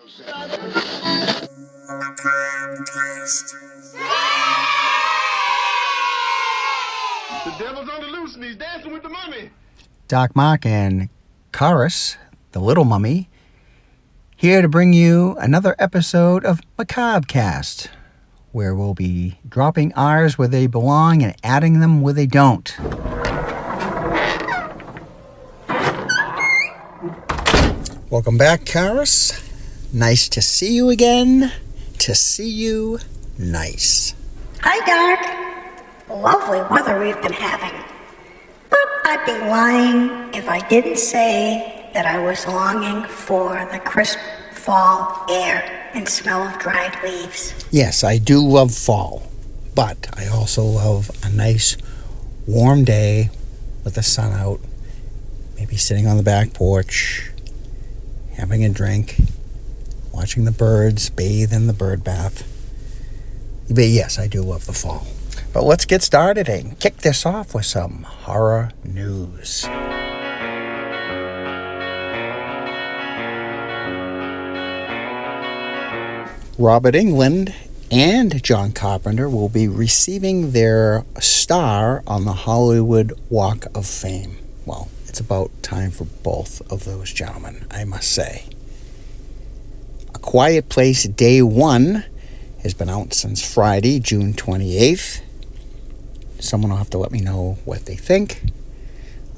Macabre Cast. The devil's on the loose and he's dancing with the mummy. Doc Mark and Chorus, the little mummy, here to bring you another episode of Macabre Cast, where we'll be dropping R's where they belong and adding them where they don't. Welcome back, Chorus. Nice to see you again. To see you nice. Hi, Doc. Lovely weather we've been having. But I'd be lying if I didn't say that I was longing for the crisp fall air and smell of dried leaves. Yes, I do love fall, but I also love a nice warm day with the sun out, maybe sitting on the back porch, having a drink, watching the birds bathe in the bird bath. But yes, I do love the fall. But let's get started and kick this off with some horror news. Robert Englund and John Carpenter will be receiving their star on the Hollywood Walk of Fame. Well, it's about time for both of those gentlemen, I must say. A Quiet Place Day 1 has been out since Friday, June 28th. Someone will have to let me know what they think.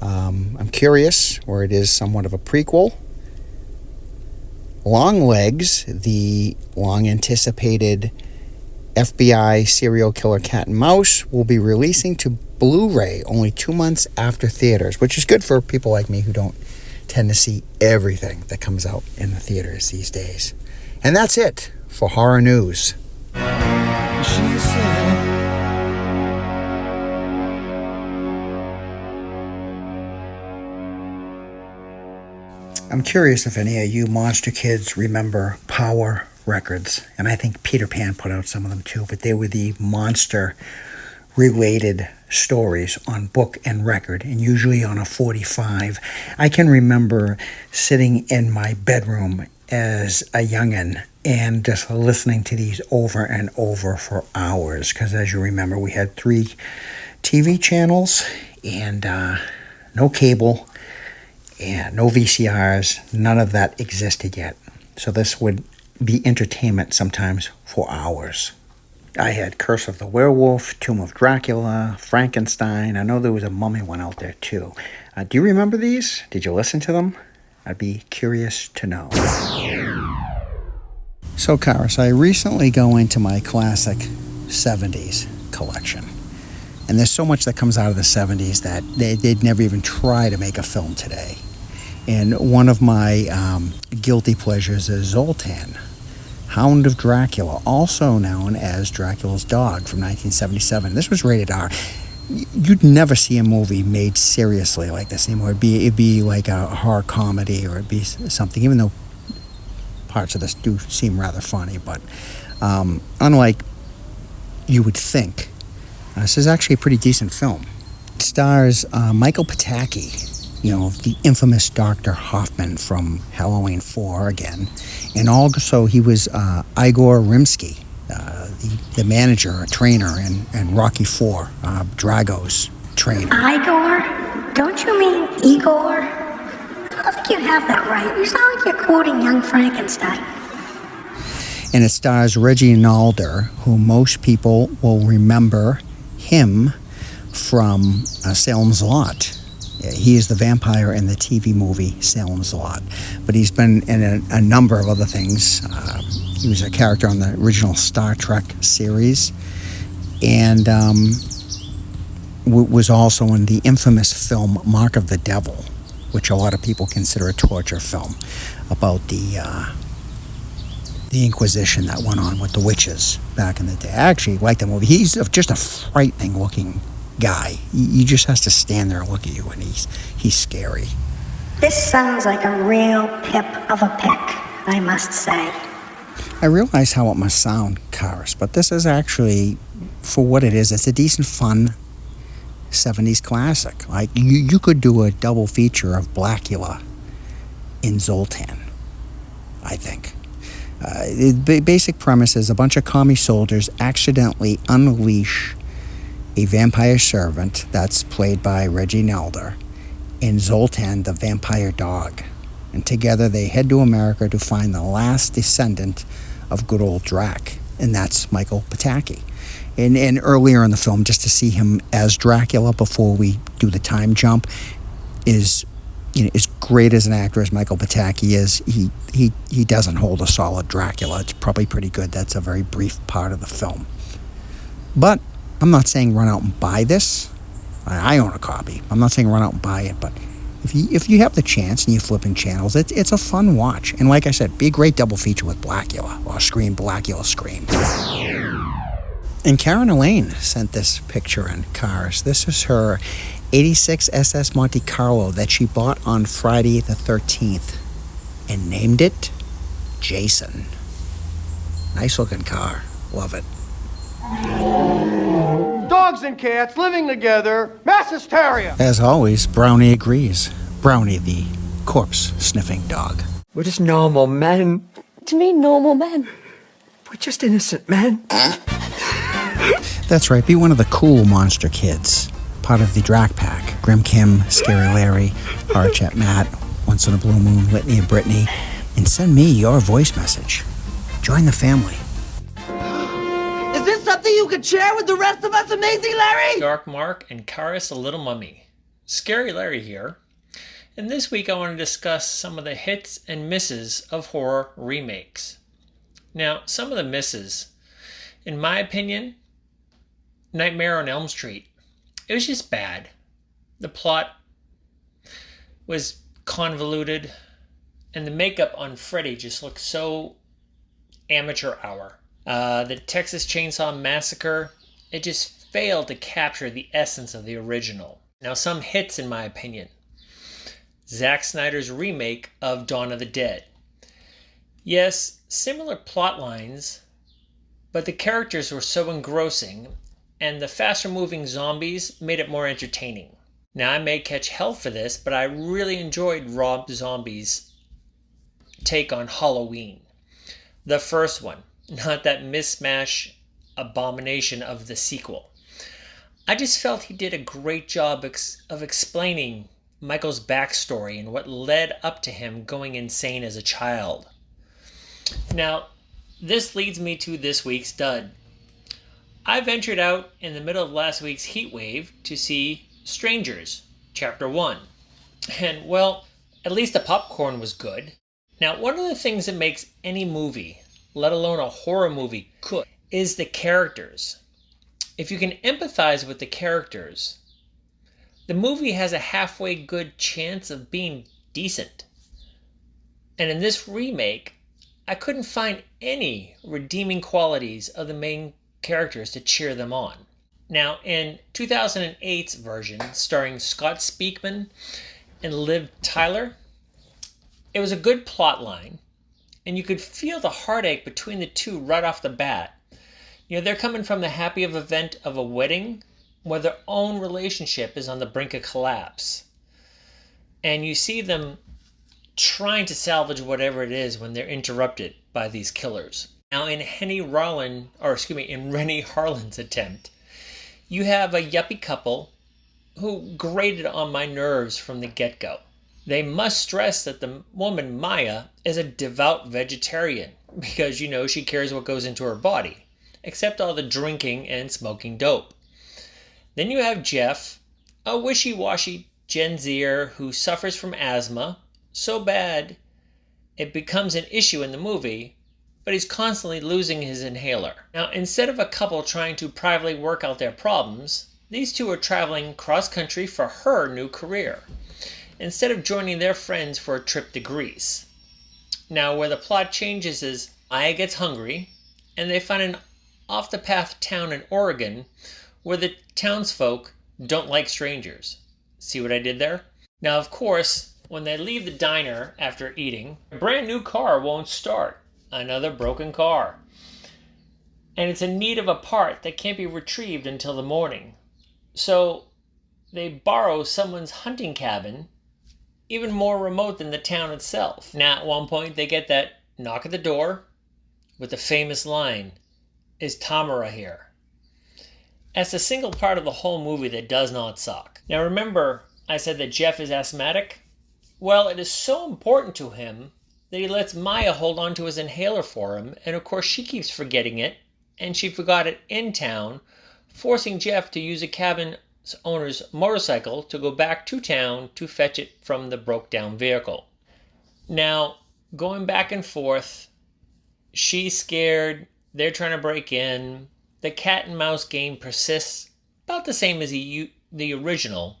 I'm curious, where it is somewhat of a prequel. Longlegs, the long-anticipated FBI serial killer cat and mouse, will be releasing to Blu-ray only 2 months after theaters, which is good for people like me who don't tend to see everything that comes out in the theaters these days. And that's it for horror news. She said, I'm curious if any of you monster kids remember Power Records, and I think Peter Pan put out some of them too, but they were the monster-related stories on book and record, and usually on a 45. I can remember sitting in my bedroom as a youngin' and just listening to these over and over for hours, because as you remember, we had 3 TV channels and no cable and no VCRs. None of that existed yet. So this would be entertainment sometimes for hours. I had Curse of the Werewolf, Tomb of Dracula, Frankenstein. I know there was a mummy one out there too. Do you remember these? Did you listen to them? I'd be curious to know. So, Karis, I recently go into my classic 70s collection. And there's so much that comes out of the 70s that they'd never even try to make a film today. And one of my guilty pleasures is Zoltan, Hound of Dracula, also known as Dracula's Dog from 1977. This was rated R. You'd never see a movie made seriously like this anymore. It'd be like a horror comedy, or it'd be something, even though parts of this do seem rather funny. But unlike you would think, this is actually a pretty decent film. It stars Michael Pataki, the infamous Dr. Hoffman from Halloween 4 again. And also he was Igor Rimsky, the manager, trainer in Rocky 4, Drago's trainer. Igor? Don't you mean Igor? I don't think you have that right. You sound like you're quoting Young Frankenstein. And it stars Reggie Nalder, who most people will remember him from Salem's Lot. He is the vampire in the TV movie Salem's Lot. But he's been in a number of other things. He was a character on the original Star Trek series. And was also in the infamous film Mark of the Devil, which a lot of people consider a torture film about the Inquisition that went on with the witches back in the day. I actually like the movie. He's just a frightening looking guy. He just has to stand there and look at you, and he's scary. This sounds like a real pip of a pick, I must say. I realize how it must sound, Karis, but this is actually, for what it is, it's a decent, fun 70s classic. Like, you could do a double feature of Blackula in Zoltan, I think. The basic premise is a bunch of commie soldiers accidentally unleash a vampire servant that's played by Reggie Nelder and Zoltan, the vampire dog. And together they head to America to find the last descendant of good old Drac, and that's Michael Pataki. And earlier in the film, just to see him as Dracula before we do the time jump, is, you know, as great as an actor as Michael Pataki is, he doesn't hold a solid Dracula. It's probably pretty good. That's a very brief part of the film. But I'm not saying run out and buy this. I own a copy. I'm not saying run out and buy it, but if you have the chance and you're flipping channels, it's a fun watch. And like I said, be a great double feature with Blackula, or Scream, Blackula, Scream. And Karen Elaine sent this picture in cars. This is her 86 SS Monte Carlo that she bought on Friday the 13th and named it Jason. Nice looking car. Love it. Dogs and cats living together. Mass hysteria. As always, Brownie agrees. Brownie, the corpse-sniffing dog. We're just normal men. What do you mean, normal men? We're just innocent men. That's right, be one of the cool monster kids. Part of the Drac Pack. Grim Kim, Scary Larry, Horror Chat Matt, Once in a Blue Moon, Litany of Brittany, and send me your voice message. Join the family. Is this something you could share with the rest of us, Amazing Larry? Dark Mark and Karis the Little Mummy. Scary Larry here. And this week I want to discuss some of the hits and misses of horror remakes. Now, some of the misses, in my opinion, Nightmare on Elm Street. It was just bad. The plot was convoluted, and the makeup on Freddy just looked so amateur hour. The Texas Chainsaw Massacre, it just failed to capture the essence of the original. Now, some hits in my opinion. Zack Snyder's remake of Dawn of the Dead. Yes, similar plot lines, but the characters were so engrossing, and the faster moving zombies made it more entertaining. Now, I may catch hell for this, but I really enjoyed Rob Zombie's take on Halloween. The first one, not that mismatch abomination of the sequel. I just felt he did a great job of explaining Michael's backstory and what led up to him going insane as a child. Now, this leads me to this week's dud. I ventured out in the middle of last week's heat wave to see Strangers, Chapter 1. And, well, at least the popcorn was good. Now, one of the things that makes any movie, let alone a horror movie, good, is the characters. If you can empathize with the characters, the movie has a halfway good chance of being decent. And in this remake, I couldn't find any redeeming qualities of the main characters to cheer them on. Now, in 2008's version, starring Scott Speakman and Liv Tyler, it was a good plot line, and you could feel the heartache between the two right off the bat. You know, they're coming from the happy event of a wedding where their own relationship is on the brink of collapse. And you see them trying to salvage whatever it is when they're interrupted by these killers. Now, in Rennie Harlan's attempt, you have a yuppie couple who grated on my nerves from the get-go. They must stress that the woman, Maya, is a devout vegetarian because, you know, she cares what goes into her body, except all the drinking and smoking dope. Then you have Jeff, a wishy-washy Gen Zer who suffers from asthma so bad it becomes an issue in the movie, but he's constantly losing his inhaler. Now, instead of a couple trying to privately work out their problems, these two are traveling cross-country for her new career, instead of joining their friends for a trip to Greece. Now, where the plot changes is Maya gets hungry, and they find an off-the-path town in Oregon where the townsfolk don't like strangers. See what I did there? Now, of course, when they leave the diner after eating, a brand new car won't start. Another broken car. And it's in need of a part that can't be retrieved until the morning. So they borrow someone's hunting cabin, even more remote than the town itself. Now, at one point, they get that knock at the door, with the famous line, "Is Tamara here?" That's the single part of the whole movie that does not suck. Now remember, I said that Jeff is asthmatic? Well, it is so important to him that he lets Maya hold on to his inhaler for him, and of course she keeps forgetting it, and she forgot it in town, forcing Jeff to use a cabin owner's motorcycle to go back to town to fetch it from the broke down vehicle. Now, going back and forth, she's scared, they're trying to break in, the cat and mouse game persists, about the same as the original.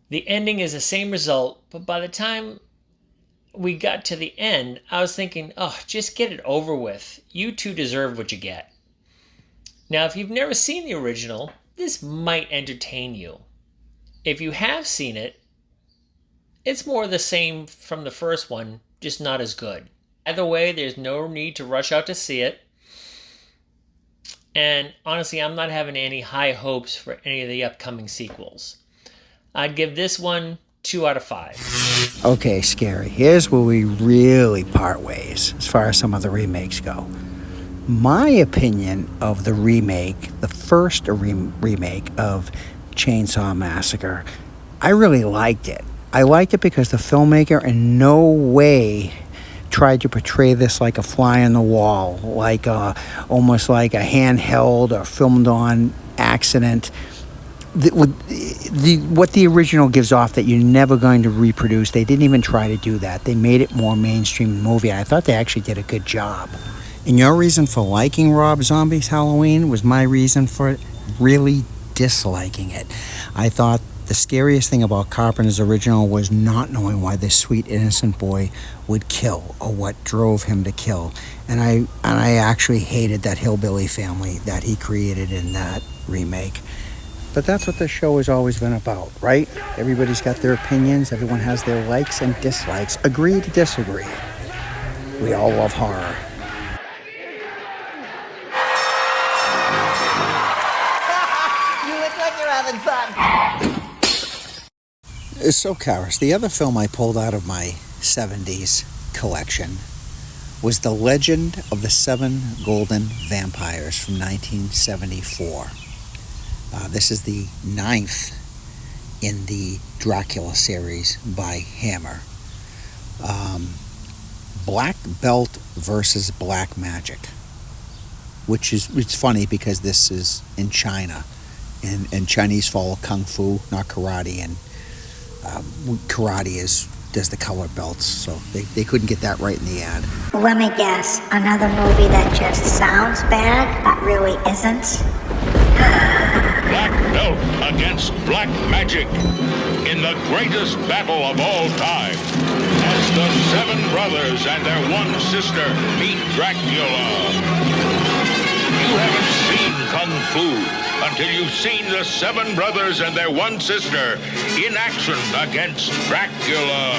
The ending is the same result, but by the time we got to the end, I was thinking, oh, just get it over with. You two deserve what you get. Now, if you've never seen the original, this might entertain you. If you have seen it, it's more the same from the first one, just not as good. Either way, there's no need to rush out to see it. And honestly, I'm not having any high hopes for any of the upcoming sequels. I'd give this one 2 out of 5. Okay, Scary. Here's where we really part ways as far as some of the remakes go. My opinion of the remake, the first remake of Chainsaw Massacre, I really liked it. I liked it because the filmmaker in no way tried to portray this like a fly on the wall, like almost like a handheld or filmed on accident. What the original gives off that you're never going to reproduce, they didn't even try to do that. They made it more mainstream movie. I thought they actually did a good job. And your reason for liking Rob Zombie's Halloween was my reason for really disliking it. I thought the scariest thing about Carpenter's original was not knowing why this sweet innocent boy would kill or what drove him to kill. And I actually hated that hillbilly family that he created in that remake. But that's what this show has always been about, right? Everybody's got their opinions. Everyone has their likes and dislikes. Agree to disagree. We all love horror. You look like you're having fun. So, Karis, the other film I pulled out of my 70s collection was The Legend of the Seven Golden Vampires from 1974. This is the 9th in the Dracula series by Hammer. Black Belt versus Black Magic, which is, it's funny because this is in China, and Chinese follow Kung Fu, not karate, and karate does the color belts, so they couldn't get that right in the ad. Let me guess, another movie that just sounds bad, but really isn't? Black Belt against Black Magic in the greatest battle of all time, as the 7 brothers and their one sister meet Dracula. You haven't seen Kung Fu until you've seen the 7 brothers and their one sister in action against Dracula.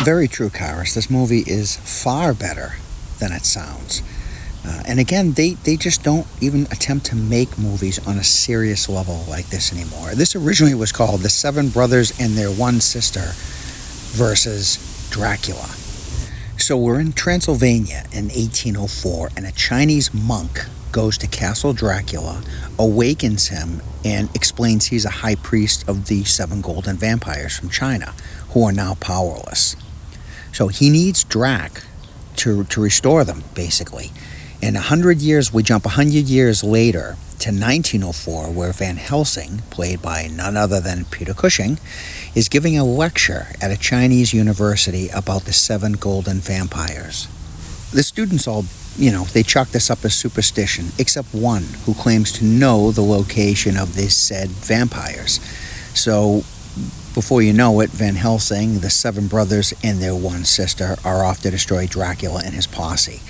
Very true, Karis. This movie is far better than it sounds. And again, they just don't even attempt to make movies on a serious level like this anymore. This originally was called The 7 Brothers and Their One Sister versus Dracula. So we're in Transylvania in 1804, and a Chinese monk goes to Castle Dracula, awakens him, and explains he's a high priest of the 7 golden vampires from China, who are now powerless. So he needs Drac to restore them, basically. In 100 years, we jump 100 years later to 1904, where Van Helsing, played by none other than Peter Cushing, is giving a lecture at a Chinese university about the 7 golden vampires. The students all, they chalk this up as superstition, except one who claims to know the location of these said vampires. So, before you know it, Van Helsing, the 7 brothers, and their one sister are off to destroy Dracula and his posse.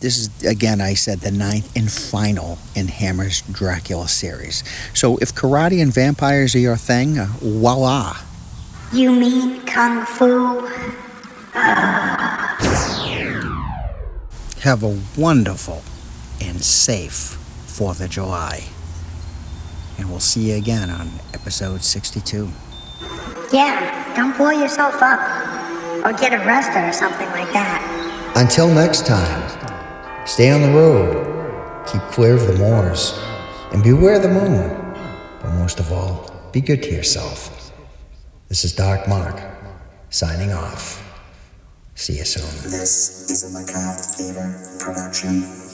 This is, again, I said, the 9th and final in Hammer's Dracula series. So if karate and vampires are your thing, voila. You mean Kung Fu? Have a wonderful and safe 4th of July. And we'll see you again on episode 62. Yeah, don't blow yourself up. or get arrested or something like that. Until next time, stay on the road, keep clear of the moors, and beware the moon. But most of all, be good to yourself. This is Doc Mark, signing off. See you soon. This is a Macabre Theater production.